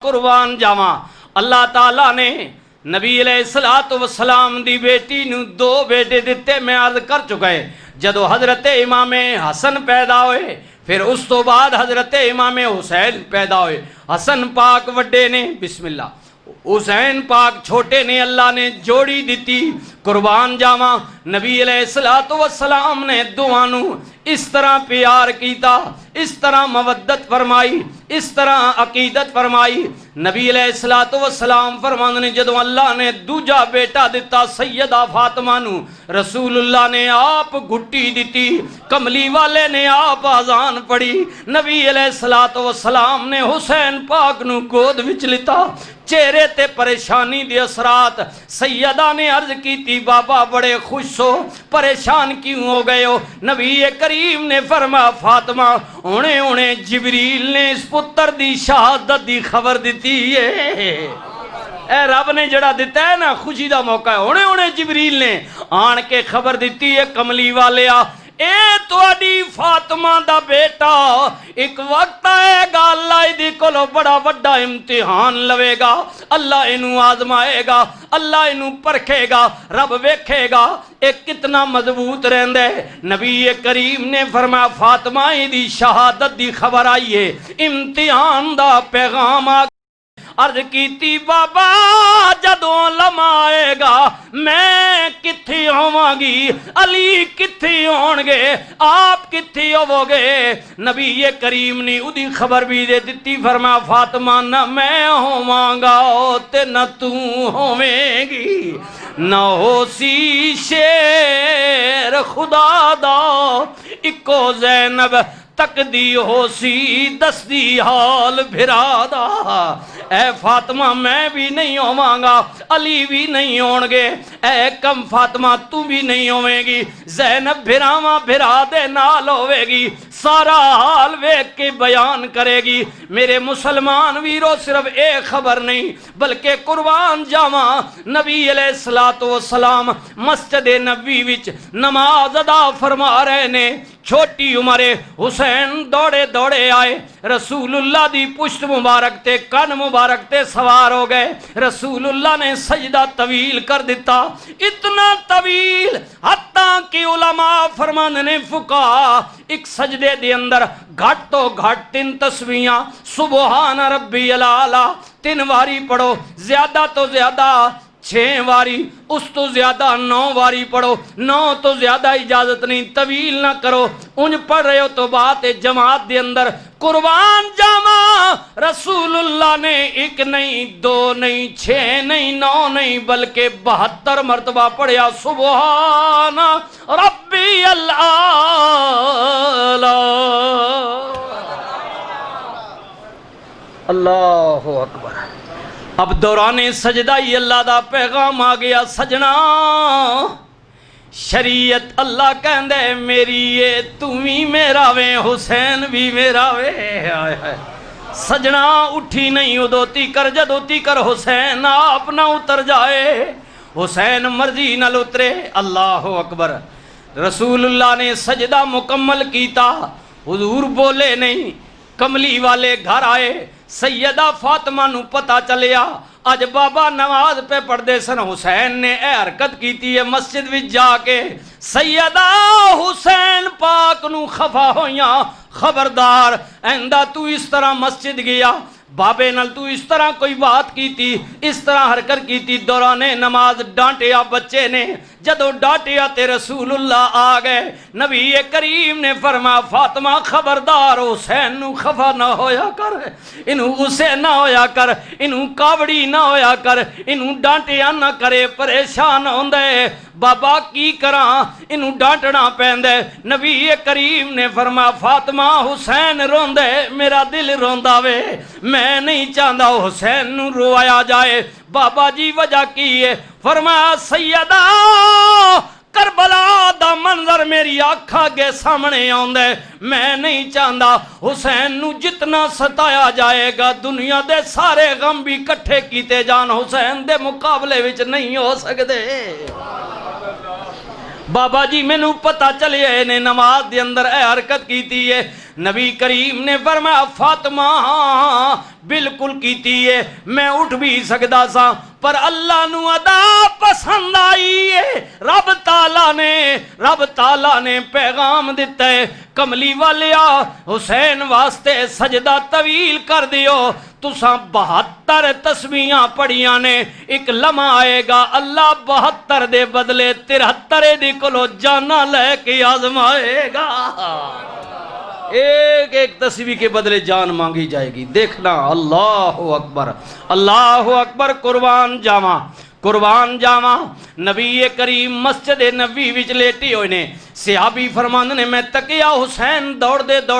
قربان جاواں اللہ تعالیٰ نے نبی علیہ الصلوۃ والسلام دی بیٹی نو دو بیٹے دتے میں عرض کر چکا ہے جدو حضرت امام حسن پیدا ہوئے پھر اس تو بعد حضرت امام حسین پیدا ہوئے حسن پاک وڈے نے بسم اللہ حسین پاک چھوٹے نے اللہ نے جوڑی دیتی قربان جاواں نبی علیہ الصلوۃ والسلام نے دوانو اس طرح پیار کیتا اس طرح مودت فرمائی اس طرح عقیدت فرمائی نبی علیہ الصلوۃ والسلام فرماندے نے جدوں اللہ نے دوجا بیٹا دیتا سیدہ فاطمہ نو رسول اللہ نے آپ گھٹی دیتی کملی والے نے آپ اذان پڑھی نبی علیہ الصلوۃ والسلام نے حسین پاک نو گود وچ لتا چہرے تے پریشانی دی اثرات سیدہ نے عرض کی تھی بابا بڑے خوش ہو پریشان کیوں ہو گئے ہو نبی کریم نے فرمایا فاطمہ اونے جبریل نے اس پتر دی شہادت دی خبر دیتی ہے اے رب نے جڑا دیتا ہے نا خوشی دا موقع ہے اونے جبریل نے آن کے خبر دیتی ہے کملی والیا اے تواڈی فاطمہ دا بیٹا ایک وقت آئے گا اللہ دی کولو بڑا وڈا امتحان لوے گا اللہ انہوں آزمائے گا اللہ انہوں پرکھے گا رب ویکھے گا ایک کتنا مضبوط رہندے نبی کریم نے فرمایا فاطمہ دی شہادت دی خبر آئی ہے امتحان دا پیغام آ عرض کیتی بابا جدوں لمحہ آئے گا میں کتھی ہوواں گی علی کتھی ہون گے آپ کتھی ہوو گے نبی کریم نے اودی خبر بھی دے دیتی فرمایا فاطمہ نہ میں ہوواں گا تے نہ تو ہوویں گی نہ ہو سی شیر خدا دا اکو زینب تک دی ہو سی دس دی حال بھرا دا اے فاطمہ میں بھی نہیں ہوواں گا علی بھی نہیں ہون گے اے کم فاطمہ تو بھی نہیں ہوویں گی زینب بھراواں بھرا دے نال ہوے گی سارا حال ویکھ کے بیان کرے گی میرے مسلمان ویرو صرف ایک خبر نہیں بلکہ قربان جاواں نبی علیہ الصلوۃ والسلام مسجد نبوی وچ نماز ادا فرما رہے نے چھوٹی عمر حسین دوڑے دوڑے آئے رسول اللہ دی پشت مبارک تے کن مبارک تے سوار ہو گئے رسول اللہ نے سجدہ طویل کر دیتا اتنا طویل حتیٰ کہ علماء فرماندے نے فقہا ایک سجدے دے اندر گھٹ تو گھٹ 3 تسبیحاں سبحان ربی الاعلی 3 واری پڑھو زیادہ تو زیادہ 6 واری اس تو زیادہ 9 واری پڑھو 9 تو زیادہ اجازت نہیں طویل نہ کرو انج پڑھ رہے ہو تو بات جماعت دے اندر قربان جاواں رسول اللہ نے 1 نہیں 2 نہیں 6 نہیں 9 نہیں بلکہ 72 مرتبہ پڑھیا سبحان ربی الاعلی اللہ اکبر اب دوران سجدہ ہی اللہ دا پیغام آ گیا سجنا شریعت اللہ کہندے میری یہ تُویں میرا وے حسین بھی میرا وے سجنا اٹھی نہیں ادوتی کر جدوتی کر حسین آپ نہ اتر جائے حسین مرضی نہ اترے اللہ اکبر رسول اللہ نے سجدہ مکمل کیتا حضور بولے نہیں کملی والے گھر آئے سیدہ فاطمہ نو پتہ چلیا اج بابا نماز پہ پڑھ دے سن حسین نے اے حرکت کیتی ہے مسجد وچ جا کے سیدہ حسین پاک نو خفا ہویاں خبردار ایندہ تو اس طرح مسجد گیا بابے نال تو اس طرح کوئی بات کی تھی اس طرح حرکت کی تھی دوران نماز ڈانٹیا بچے نے جدو ڈانٹیا تے رسول اللہ آ گئے نبی کریم نے فرمایا فاطمہ خبردار حسین نو خفا نہ ہویا کر انہوں غصے نہ ہویا کر انہوں کاوڑی نہ ہویا کر انہوں ڈانٹیا نہ کرے پریشان ہوندے بابا کی کراں انہوں ڈانٹنا پیندے نبی کریم نے فرمایا فاطمہ حسین روندے میرا دل روندا وے میں نہیں چاہتا حسین نو روایا جائے بابا جی وجہ کی ہے فرمایا سیدہ کربلا دا منظر میری آنکھاں کے سامنے آندے میں نہیں چاہتا حسین نو جتنا ستایا جائے گا دنیا دے سارے غم بھی کٹھے کیتے جان حسین دے مقابلے وچ نہیں ہو سکتے بابا جی میں نو پتہ چلے نے نماز دے اندر اے حرکت کیتی ہے نبی کریم نے فرمایا فاطمہ بالکل کیتی ہے، میں اٹھ بھی سکدا سا پر اللہ نو ادا پسند آئی ہے۔ رب تعالیٰ نے پیغام دیتا ہے کملی والیا حسین واسطے سجدہ طویل کر دیو، تساں 72 تسبیحاں پڑھیاں نے، ایک لمحہ آئے گا اللہ 72 دے بدلے 73 دی کولو جانا لے کے آزمائے گا، ایک ایک تسبیح کے بدلے جان مانگی جائے گی۔ دیکھنا اللہ اکبر اللہ اکبر، قربان جاواں نبی کریم مسجد نبی وچ لیٹے ہوئے نے، صحابی فرماندے نے میں تکیا حسین دوڑ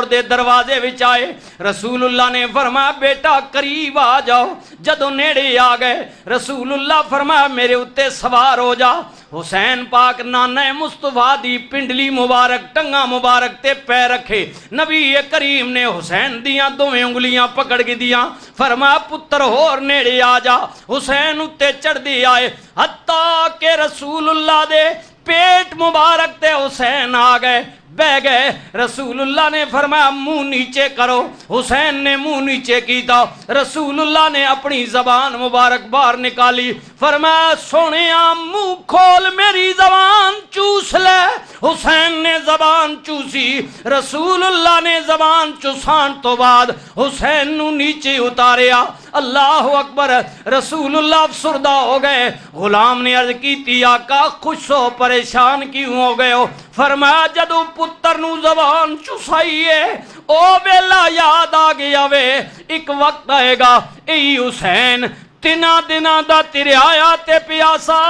دے دروازے وچ آئے، رسول اللہ نے فرمایا بیٹا قریب آ جاؤ، جدوں نیڑے آ گئے رسول اللہ فرمایا میرے اتے سوار ہو جا۔ حسین پاک نانا مصطفیٰ دی پنڈلی مبارک ٹنگا مبارک تے پیر رکھے، نبی کریم نے حسین دیاں دوویں انگلیاں پکڑ کے دیاں، فرمایا پتر ہور نیڑے آ جا، حسین اتے چڑھ دی آئے حتیٰ کہ رسول اللہ دے پیٹ مبارک تے حسین آ گئے، بہ گئے۔ رسول اللہ نے فرمایا منہ نیچے کرو، حسین نے منہ نیچے کیتا، رسول اللہ نے اپنی زبان مبارک باہر نکالی، فرمایا سونیا منہ کھول میری زبان چوس لے، حسین نے زبان چوسی، رسول اللہ نے زبان چوسان تو بعد حسین نو نیچے اتاریا، اللہ اکبر، رسول اللہ افسردہ ہو گئے۔ غلام نے عرض کی آقا خوش ہو پریشان کیوں ہو گئے ہو؟ فرمایا جدو پتر نو زبان چسائیے او ویلا یاد آ گیا وے، ایک وقت آئے گا ای حسین دناں دا تیرے آیا تے پیاسا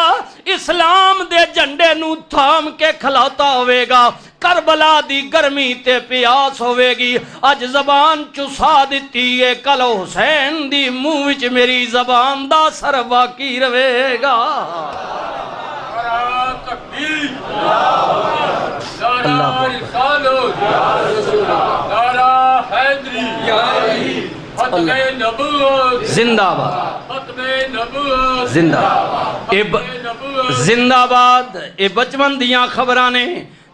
اسلام دے جھنڈے نو تھام کے کھلاتا ہوئے گا، کربلا دی گرمی تے پیاس ہوئے گی، اج زبان چسا دیتی ہے، کل حسین دی منہ وچ میری زبان دا سر باقی رہے گا۔ زندہ باد اے بچپن دیاں خبراں نے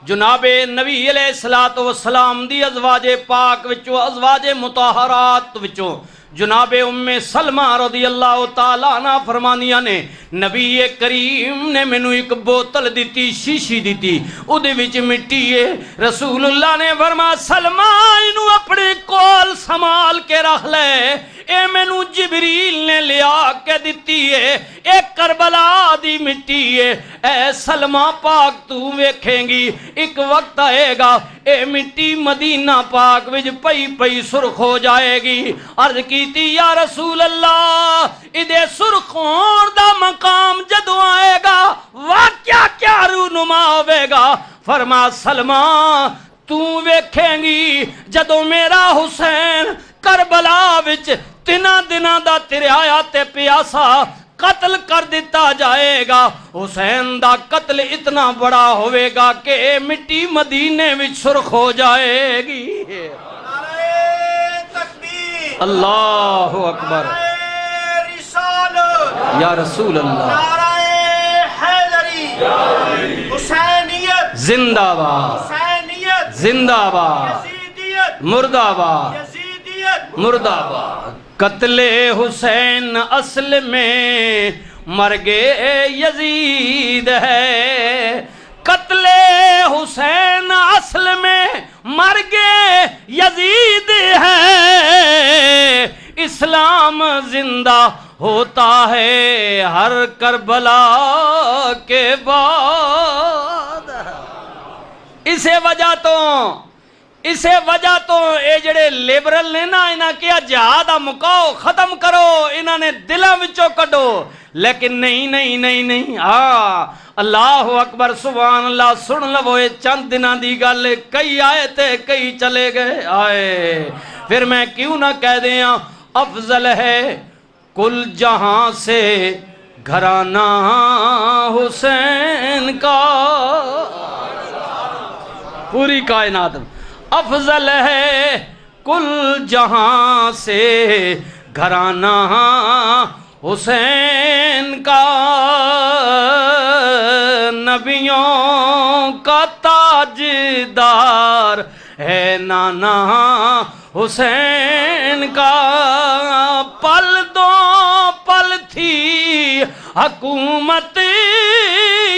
جناب نبی علیہ السلام دی ازواج پاک وچوں ازواج مطہرات وچوں جناب ام سلمہ رضی اللہ تعالیٰ عنہ فرمانیاں نے نبی کریم نے مینوں ایک بوتل دیتی، شیشی دیتی، او دے وچ مٹی ہے، رسول اللہ نے فرمایا سلمہ اینو اپنے کول سنبھال کے رکھ لے، اے مینوں جبریل نے لیا کے دیتی ہے، اے کربلا دی مٹی ہے، اے سلمہ پاک تو ویکھیں گی ایک وقت آئے گا اے مٹی مدینہ پاک وچ پئی سرخ ہو جائے گی۔ عرض کیتی یا رسول اللہ ادے سرخ ہون دا مقام جدوں آئے گا واقعہ کیا رونما ہوئے گا؟ فرما سلمہ تو ویکھیں گی جدوں میرا حسین کربلا وچ 3 دناں دا تیرے آیا تے پیاسا قتل کر دیتا جائے گا، حسین دا قتل اتنا بڑا ہوئے گا کہ مٹی مدینے وچ سرخ ہو جائے گی۔ اللہ اکبر یا رسول اللہ، زندہ باد زندہ باد مردہ باد مردہ باد۔ قتل حسین اصل میں مرگ یزید ہے، قتل حسین اصل میں مرگ یزید ہے، اسلام زندہ ہوتا ہے ہر کربلا کے بعد۔ اسے وجہ تو اے جڑے لیبرل نے نا انہاں کیا جہاد مکاؤ ختم کرو، انہاں نے دلاں وچوں کڈو، لیکن نہیں اللہ اکبر سبحان اللہ۔ سن لو یہ چند دنوں دی گل، کئی آئے تے کئی چلے گئے آئے، پھر میں کیوں نہ کہہ دیاں افضل ہے کل جہاں سے گھرانہ حسین کا، پوری کائنات افضل ہے کل جہاں سے گھرانہ حسین کا، نبیوں کا تاجدار ہے نانا حسین کا، پل دو پل تھی حکومت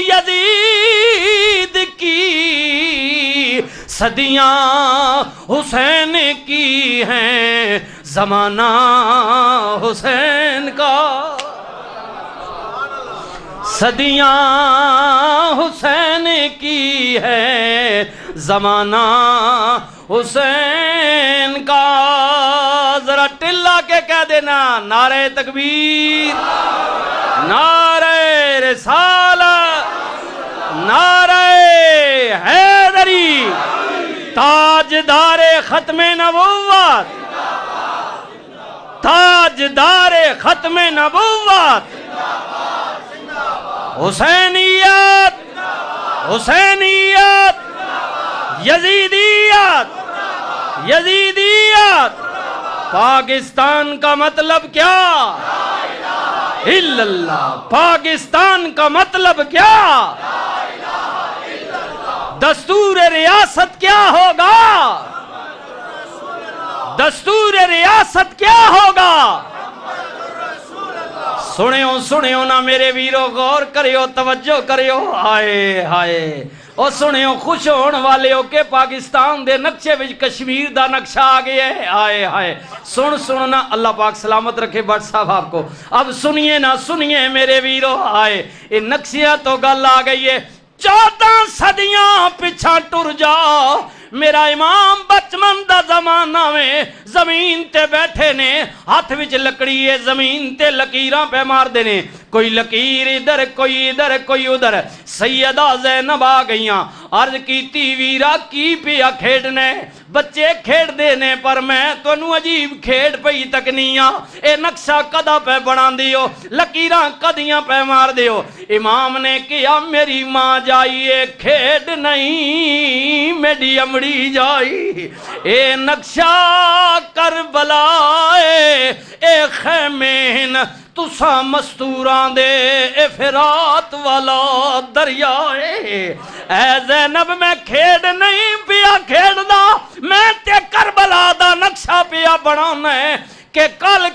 یزید کی، صدیاں حسین کی ہیں زمانہ حسین کا، صدیاں حسین کی ہے زمانہ حسین کا۔ ذرا ٹلا کے کہہ دینا نعرہ تکبیر، نعرہ رسالت، نعرہ حیدری، تاجدار ختم نبوت، تاجدار ختم نبوت، حسینیت، حسینیت، یزیدیت، یزیدیت۔ پاکستان کا مطلب کیا؟ الا اللہ۔ پاکستان کا مطلب کیا؟ دستور ریاست کیا ہوگا؟ دستور ریاست کیا ہوگا؟ سنیو سنیو نا میرے ویرو، غور کریو، توجہ کریو، ہائے ہائے، اور سنیو خوش ہون والے ہو کہ پاکستان دے نقشے وچ کشمیر دا نقشہ آ گیا ہے، ہائے ہائے۔ سننا، اللہ پاک سلامت رکھے بٹ صاحب آپ کو۔ اب سنیے نا سنیے میرے ویرو، ہائے یہ نقشیاں تو گل آ گئی ہے۔ 14 صدیاں پیچھا ٹر جاؤ، میرا امام بچمن دا زمانہ میں زمین تے بیٹھے نے، ہاتھ وچ لکڑی ہے، زمین تے لکیراں پہ مار دینے، کوئی لکیر ادھر کوئی ادھر کوئی ادھر۔ سیدہ زینب آ گئیاں، عرض کیتی ویرا کی پیا کھیڈنے، بچے کھیڈ دینے پر میں تانوں عجیب کھیڈ پئی تکنیاں، اے نقشہ کدا پہ بنا دیو، لکیراں کدیاں پہ مار دیو۔ امام نے کیا میری ماں جائیے کھیڈ نہیں میری امڑی جائی، اے نقشہ کربلا اے خیمین تساں مستوراں دے اے فرات والا دریا اے زینب میں کھیڈ نہیں پیا کھیڈدا، میں تے کربلا دا نقشہ پیا بنانا ہے کہ کل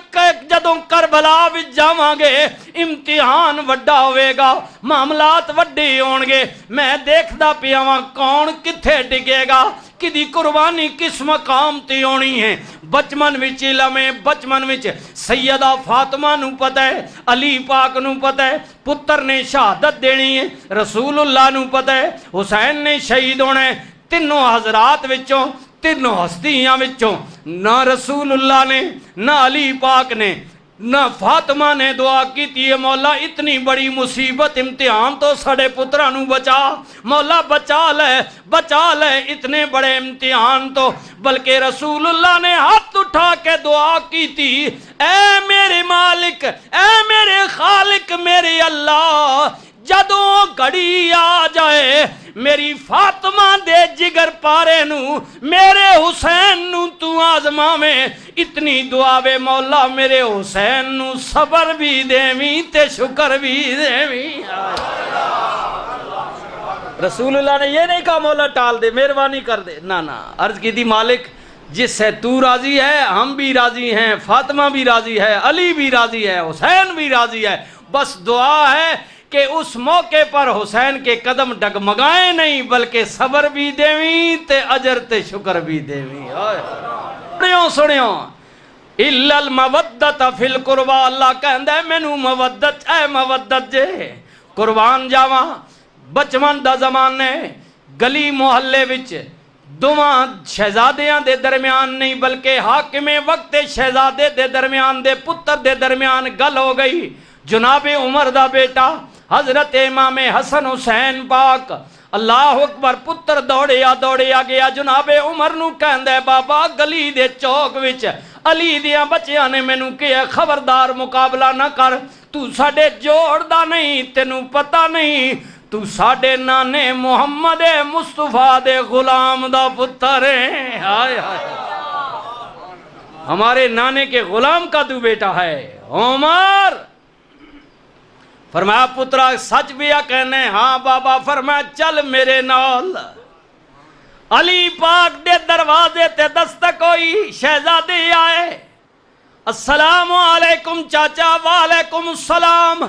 جدوں کربلا وچ جاواں گے امتحان وڈا ہوئے گا، معاملات وڈے ہون گے، میں دیکھدا پیا واں کون کتھے ٹکے گا، کدی قربانی کس مقام تے ہونی ہے۔ بچمن وچ علم ہے، بچمن وچ سیدہ فاطمہ نو پتہ ہے، علی پاک نو پتہ ہے پتر نے شہادت دینی ہے، رسول اللہ نو پتہ ہے حسین نے شہید ہونا ہے۔ تینوں حضرات وچوں، تینوں ہستیاں وچوں نہ رسول اللہ نے، نہ علی پاک نے، نہ فاطمہ نے دعا کی تھی مولا اتنی بڑی مصیبت امتحان تو سڑے پترانو بچا، مولا بچا لے اتنے بڑے امتحان تو، بلکہ رسول اللہ نے ہاتھ اٹھا کے دعا کی تھی، اے میرے مالک، اے میرے خالق، میرے اللہ، جدوں گھڑی آ جائے میری فاطمہ دے جگر پارے نو میرے حسین نو تو آزما میں، اتنی دعا وے مولا میرے حسین نو صبر بھی دیویں تے شکر بھی دیویں۔ رسول اللہ نے یہ نہیں کہا مولا ٹال دے مہربانی کر دے، نا عرض کی تھی مالک جس سے تو راضی ہے ہم بھی راضی ہیں، فاطمہ بھی راضی ہے، علی بھی راضی ہے، حسین بھی راضی ہے، بس دعا ہے کہ اس موقع پر حسین کے قدم ڈگمگائیں نہیں بلکہ صبر بھی دیویں تے اجر تے شکر بھی دیویں۔ سنیو الا المودت فی القربى، اللہ کہندا ہے مینوں مودت اے مودت جے قربان جاواں۔ بچمن دا زمانے گلی محلے وچ دوواں شہزادیاں دے درمیان نہیں بلکہ حاکم وقت شہزادے دے درمیان دے پتر دے درمیان گل ہو گئی۔ جناب عمر دا بیٹا حضرت امام حسن حسین پاک، اللہ اکبر، پتر دوڑیا گیا جناب عمر نو کہندا ہے بابا گلی دے چوک وچ علی دیاں بچیاں نے مینوں کہیا خبردار مقابلہ نہ کر، تو ساڈے جوڑ دا نہیں، تینوں پتہ نہیں تو ساڈے نانے محمد مصطفیٰ دے غلام دا پتر ہے، ہائے ہائے ہمارے نانے کے غلام کا تو بیٹا ہے عمر۔ فرمایا پترا سچ بھی کہنے، ہاں بابا۔ فرمایا چل میرے نال، علی پاک دے دروازے تے دستک ہوئی، شہزادے آئے، السلام علیکم چاچا۔ وعلیکم السلام۔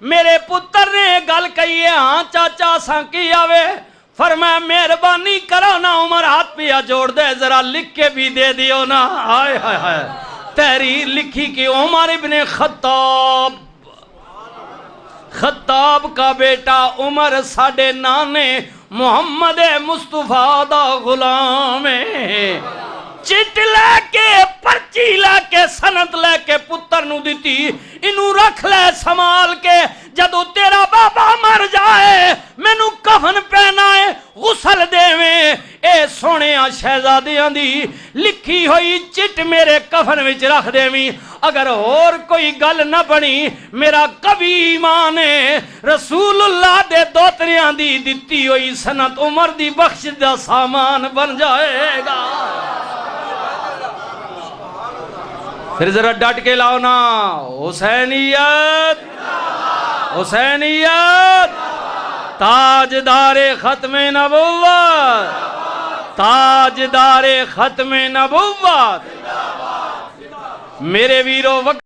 میرے پتر نے گل کہی ہے۔ ہاں چاچا ساں کی آوے؟ فرمایا مہربانی کرو نا عمر ہاتھ پیا جوڑ دے، ذرا لکھ کے بھی دے دیو نا۔ ہائے ہائے ہائے، تحریر لکھی کہ عمر ابن خطاب کا بیٹا عمر ساڈے نانے محمد مصطفیٰ دا غلام ہے۔ چٹ لے کے پرچی لے کے سند لے کے پتر نو دیتی، انہوں رکھ لے سمال کے، جدو تیرا بابا مر جائے مینو کفن پہنائے غسل دیویں۔ اے سونے شہزادیاں دی لکھی ہوئی چٹ میرے کفن وچ رکھ دیویں۔ اگر اور کوئی گل نہ بنی میرا کبھی ایمان ہے رسول اللہ دے دوتریاں دی دتی ہوئی سنت عمر دی بخش دا سامان بن جائے گا۔ پھر ذرا ڈٹ کے لاؤ نا، حسینیت حسینیت، تاجدار ختم نبوت، تاجدار ختم نبوت۔ میرے ویرو